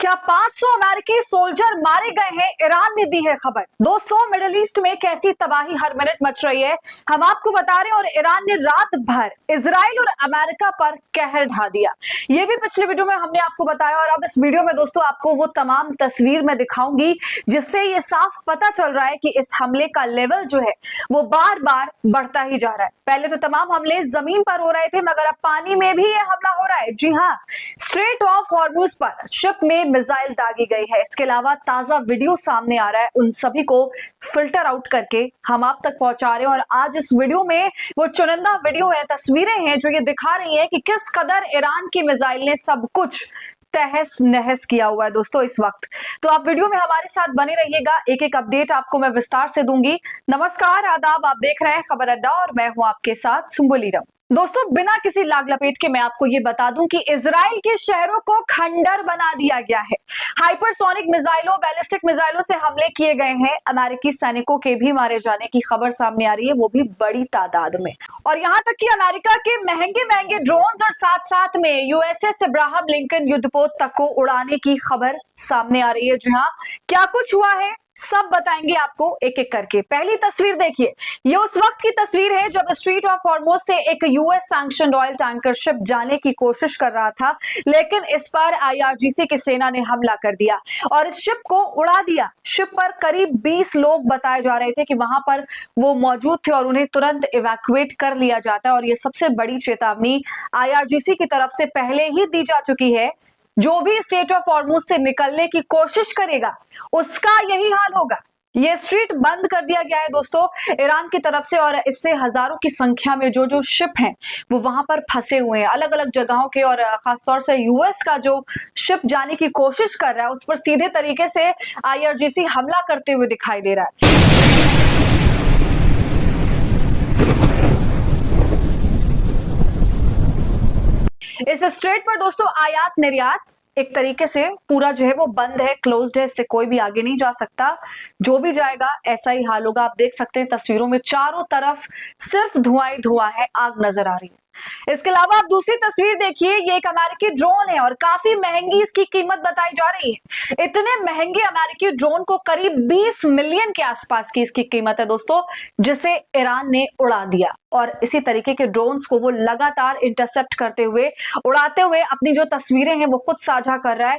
क्या 500 अमेरिकी सोल्जर मारे गए हैं, ईरान ने दी है खबर। दोस्तों, मिडिल ईस्ट में कैसी तबाही हर मिनट मच रही है, हम आपको बता रहे हैं। और ईरान ने रात भर इजराइल और अमेरिका पर कहर ढा दिया, ये भी पिछले वीडियो में हमने आपको बताया। और अब इस वीडियो में दोस्तों आपको वो तमाम तस्वीर मैं दिखाऊंगी जिससे ये साफ पता चल रहा है कि इस हमले का लेवल जो है वो बार बार बढ़ता ही जा रहा है। पहले तो तमाम हमले जमीन पर हो रहे थे, मगर अब पानी में भी ये हमला हो रहा है। जी हाँ, स्ट्रेट ऑफ हॉर्मुज पर शिप में मिसाइल दागी गई है। इसके अलावा ताजा वीडियो सामने आ रहा है, उन सभी को फिल्टर आउट करके हम आप तक पहुंचा रहे हैं। और आज इस वीडियो में वो चुनिंदा वीडियो है, तस्वीरें हैं जो ये दिखा रही है कि किस कदर ईरान की मिसाइल ने सब कुछ तहस नहस किया हुआ है दोस्तों इस वक्त। तो आप वीडियो में हमारे साथ बने रहिएगा, एक एक अपडेट आपको मैं विस्तार से दूंगी। नमस्कार, आदाब, आप देख रहे हैं खबर अड्डा और मैं हूं आपके साथ सुम्बुल ईरम। दोस्तों, बिना किसी लाग लपेट के मैं आपको ये बता दूं कि इजराइल के शहरों को खंडर बना दिया गया है। हाइपरसोनिक मिसाइलों, बैलिस्टिक मिसाइलों से हमले किए गए हैं। अमेरिकी सैनिकों के भी मारे जाने की खबर सामने आ रही है, वो भी बड़ी तादाद में। और यहां तक कि अमेरिका के महंगे महंगे ड्रोन्स और साथ साथ में यूएसएस इब्राहिम लिंकन युद्धपोत तक को उड़ाने की खबर सामने आ रही है। जी हाँ, क्या कुछ हुआ है सब बताएंगे आपको एक एक करके। पहली तस्वीर देखिए, ये उस वक्त की तस्वीर है जब स्ट्रेट ऑफ हॉर्मुज से एक US sanctioned oil tanker ship जाने की कोशिश कर रहा था, लेकिन इस पर आईआरजीसी की सेना ने हमला कर दिया और इस शिप को उड़ा दिया। शिप पर करीब 20 लोग बताए जा रहे थे कि वहां पर वो मौजूद थे और उन्हें तुरंत इवैक्यूएट कर लिया जाता है। और ये सबसे बड़ी चेतावनी आईआरजीसी की तरफ से पहले ही दी जा चुकी है, जो भी स्ट्रेट ऑफ हॉर्मुज से निकलने की कोशिश करेगा उसका यही हाल होगा। ये स्ट्रीट बंद कर दिया गया है दोस्तों ईरान की तरफ से, और इससे हजारों की संख्या में जो शिप हैं वो वहां पर फंसे हुए हैं अलग अलग जगहों के। और खासतौर से यूएस का जो शिप जाने की कोशिश कर रहा है उस पर सीधे तरीके से आईआरजीसी हमला करते हुए दिखाई दे रहा है। इस स्ट्रेट पर दोस्तों आयात निर्यात एक तरीके से पूरा जो है वो बंद है, क्लोज्ड है, इससे कोई भी आगे नहीं जा सकता। जो भी जाएगा ऐसा ही हाल होगा। आप देख सकते हैं तस्वीरों में चारों तरफ सिर्फ धुआं ही धुआं है, आग नजर आ रही है। इसके अलावा आप दूसरी तस्वीर देखिए, ये एक अमेरिकी ड्रोन है और काफी महंगी इसकी कीमत बताई जा रही है। इतने महंगे अमेरिकी ड्रोन को करीब 20 मिलियन के आसपास की इसकी कीमत है दोस्तों, जिसे ईरान ने उड़ा दिया। और इसी तरीके के ड्रोन्स को वो लगातार इंटरसेप्ट करते हुए, उड़ाते हुए अपनी जो तस्वीरें हैं वो खुद साझा कर रहा है।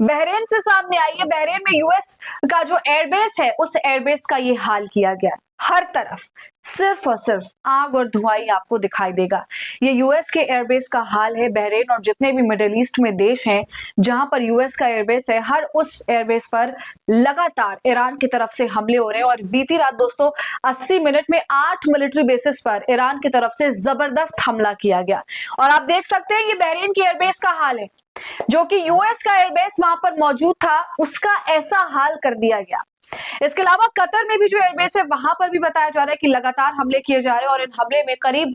बहरेन से सामने आई है। बहरेन में यूएस का जो एयरबेस है उस एयरबेस का ये हाल किया गया। हर तरफ सिर्फ और सिर्फ आग और धुआं ही आपको दिखाई देगा। ये यूएस के एयरबेस का हाल है। बहरेन और जितने भी मिडिल ईस्ट में देश हैं जहां पर यूएस का एयरबेस है, हर उस एयरबेस पर लगातार ईरान की तरफ से हमले हो रहे हैं। और बीती रात दोस्तों 80 मिनट में 8 मिलिट्री बेसिस पर ईरान की तरफ से जबरदस्त हमला किया गया। और आप देख सकते हैं ये बहरेन की एयरबेस का हाल है, जो कि यूएस का एयरबेस वहां पर मौजूद था उसका ऐसा हाल कर दिया गया। इसके अलावा कतर में भी जो एयरबेस है वहां पर भी बताया जा रहा है कि लगातार हमले किए जा रहे हैं। और इन हमले में करीब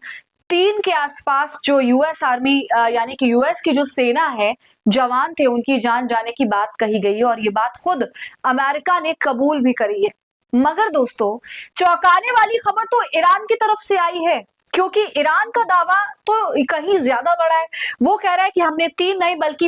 3 के आसपास जो यूएस आर्मी यानी कि यूएस की जो सेना है, जवान थे, उनकी जान जाने की बात कही गई है। और ये बात खुद अमेरिका ने कबूल भी करी है। मगर दोस्तों, चौंकाने वाली खबर तो ईरान की तरफ से आई है, क्योंकि ईरान का दावा तो कहीं ज्यादा बड़ा है। वो कह रहा है कि हमने 3 नहीं बल्कि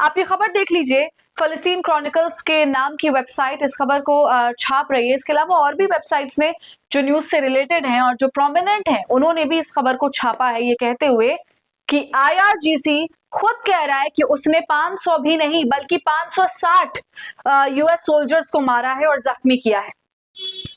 आप ये खबर देख लीजिए, फलस्तीन क्रॉनिकल्स के नाम की वेबसाइट इस खबर को छाप रही है। इसके अलावा और भी वेबसाइट्स ने जो न्यूज से रिलेटेड हैं और जो प्रोमिनेंट हैं उन्होंने भी इस खबर को छापा है, ये कहते हुए कि IRGC खुद कह रहा है कि उसने 500 भी नहीं बल्कि 560 US सोल्जर्स को मारा है और जख्मी किया है।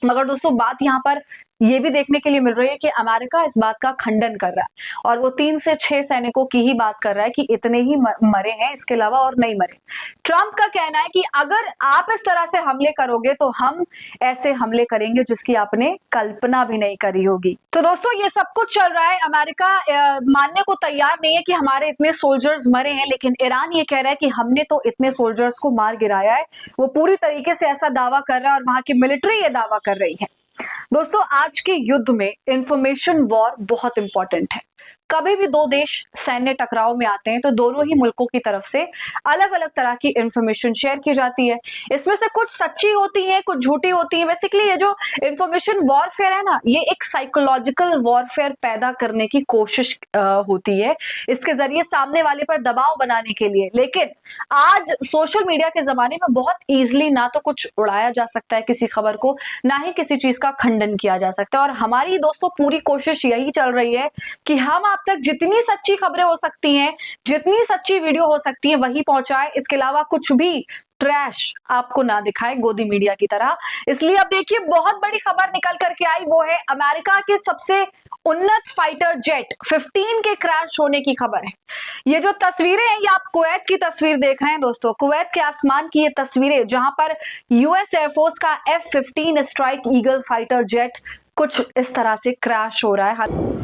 मगर दोस्तों बात यहाँ पर ये भी देखने के लिए मिल रही है कि अमेरिका इस बात का खंडन कर रहा है और वो 3 से 6 सैनिकों की ही बात कर रहा है कि इतने ही मरे हैं, इसके अलावा और नहीं मरे। ट्रंप का कहना है कि अगर आप इस तरह से हमले करोगे तो हम ऐसे हमले करेंगे जिसकी आपने कल्पना भी नहीं करी होगी। तो दोस्तों ये सब कुछ चल रहा है, अमेरिका मानने को तैयार नहीं है कि हमारे इतने सोल्जर्स मरे हैं, लेकिन ईरान ये कह रहा है कि हमने तो इतने सोल्जर्स को मार गिराया है। वो पूरी तरीके से ऐसा दावा कर रहा है और वहां की मिलिट्री ये दावा कर रही है। दोस्तों आज के युद्ध में इंफॉर्मेशन वॉर बहुत इंपॉर्टेंट है। कभी भी दो देश सैन्य टकराव में आते हैं तो दोनों ही मुल्कों की तरफ से अलग अलग तरह की इंफॉर्मेशन शेयर की जाती है। इसमें से कुछ सच्ची होती है, कुछ झूठी होती है। बेसिकली ये जो इंफॉर्मेशन वॉरफेयर है ना, ये एक साइकोलॉजिकल वॉरफेयर पैदा करने की कोशिश होती है, इसके जरिए सामने वाले पर दबाव बनाने के लिए। लेकिन आज सोशल मीडिया के जमाने में बहुत ईजिली ना तो कुछ उड़ाया जा सकता है किसी खबर को, ना ही किसी चीज का खंडन किया जा सकता है। और हमारी दोस्तों पूरी कोशिश यही चल रही है कि हम आप तक जितनी सच्ची खबरें हो सकती हैं, जितनी सच्ची वीडियो हो सकती है वही पहुंचाए। इसके अलावा कुछ भी ट्रैश आपको ना दिखाए गोदी मीडिया की तरह। इसलिए अब देखिए बहुत बड़ी खबर निकल करके आई, वो है अमेरिका के सबसे उन्नत फाइटर जेट 15 के क्रैश होने की खबर है। ये जो तस्वीरें हैं ये आप कुवैत की तस्वीर देख रहे हैं दोस्तों, कुवैत के आसमान की ये तस्वीरें जहां पर यूएस एयरफोर्स का F-15 strike eagle fighter jet कुछ इस तरह से क्रैश हो रहा है।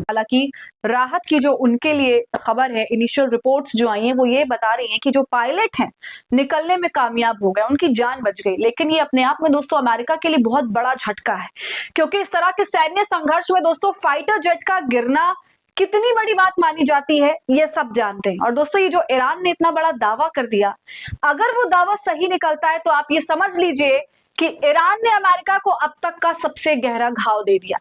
हालांकि राहत की जो उनके लिए खबर है, इनिशियल रिपोर्ट्स जो आई हैं वो ये बता रही हैं कि जो पायलट हैं निकलने में कामयाब हो गए, उनकी जान बच गई। लेकिन ये अपने आप में दोस्तों अमेरिका के लिए बहुत बड़ा झटका है, क्योंकि इस तरह के सैन्य संघर्ष में दोस्तों फाइटर जेट का गिरना कितनी बड़ी बात मानी जाती है ये सब जानते हैं। और दोस्तों ये जो ईरान ने इतना बड़ा दावा कर दिया, अगर वो दावा सही निकलता है तो आप ये समझ लीजिए कि ईरान ने अमेरिका को अब तक का सबसे गहरा घाव दे दिया।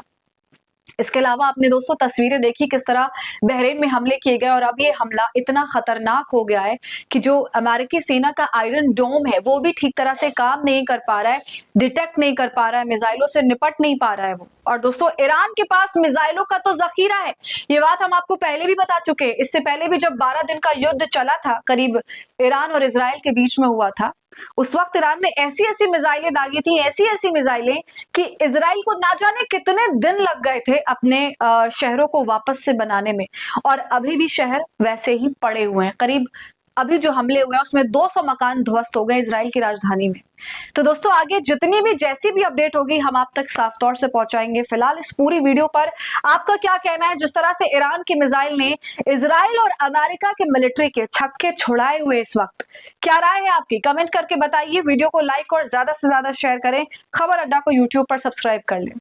इसके अलावा आपने दोस्तों तस्वीरें देखी किस तरह बहरीन में हमले किए गए और अब ये हमला इतना खतरनाक हो गया है कि जो अमेरिकी सेना का आयरन डोम है वो भी ठीक तरह से काम नहीं कर पा रहा है, डिटेक्ट नहीं कर पा रहा है, मिसाइलों से निपट नहीं पा रहा है वो। और दोस्तों ईरान के पास मिसाइलों का तो जखीरा है, ये बात हम आपको पहले भी बता चुके हैं। इससे पहले भी जब 12 दिन का युद्ध चला था करीब ईरान और इजराइल के बीच में हुआ था, उस वक्त ईरान ने ऐसी ऐसी मिसाइलें दागी थी, ऐसी ऐसी मिसाइलें कि इजराइल को ना जाने कितने दिन लग गए थे अपने शहरों को वापस से बनाने में। और अभी भी शहर वैसे ही पड़े हुए हैं। करीब अभी जो हमले हुए हैं उसमें 200 मकान ध्वस्त हो गए इजराइल की राजधानी में। तो दोस्तों आगे जितनी भी जैसी भी अपडेट होगी हम आप तक साफ तौर से पहुंचाएंगे। फिलहाल इस पूरी वीडियो पर आपका क्या कहना है, जिस तरह से ईरान की मिसाइल ने इजराइल और अमेरिका के मिलिट्री के छक्के छुड़ाए हुए इस वक्त, क्या राय है आपकी? कमेंट करके बताइए। वीडियो को लाइक और ज्यादा से ज्यादा शेयर करें। खबर अड्डा को यूट्यूब पर सब्सक्राइब कर लें।